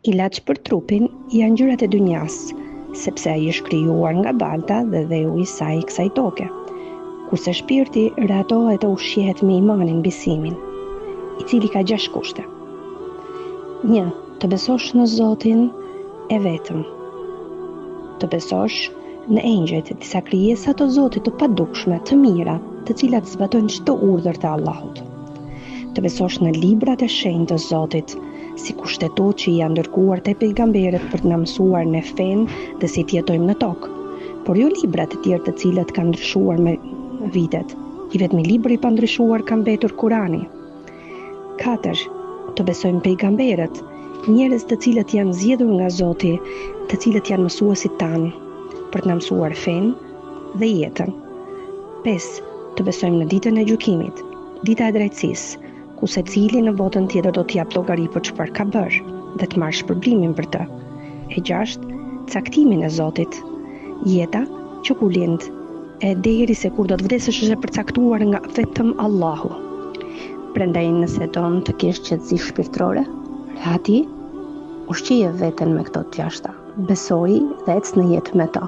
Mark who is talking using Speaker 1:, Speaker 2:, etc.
Speaker 1: Ilaç për trupin janë gjërat e dynjas, sepse ai është krijuar nga balta dhe dheu I saj kësaj toke. Kurse shpirti ratohet e ushqehet me imanin, besimin, I cili ka 6 kushte. 1. Të besosh në Zotin e vetëm. Të besosh në engjëjt, disa krijesa të Zotit të padukshme, të mira, të cilat zbatojnë çdo urdhër të Allahut. Të besosh në librat e shenjtë të Zotit, si kushtetuar që janë dërguar te pejgamberët për të na mësuar ne fenë dhe si të jetojmë në tokë, por jo librat e tjerë të cilët kanë ndryshuar me vitet. I vetmi libri I pandryshuar ka mbetur Kurani. 4. Të besojmë pejgamberët, njerëz të cilët janë zgjedhur nga Zoti, të cilët janë mësuesit tanë, për të na mësuar fenë dhe jetën. 5. Të besojmë në ditën e gjykimit, dita e drejtësisë, ku secili në botën tjetër do të jap llogari për çfarë ka bërë dhe të marrë shpërblimin për të. E 6. Caktimin e Zotit, jeta që kur lind e deri se kur do të vdesësh është e përcaktuar nga vetëm Allahu. Prandaj nëse don të kesh qetësi shpirtërore, rehati, ushqeje veten me këto të jashta. Besoi dhe ec në jetë me to.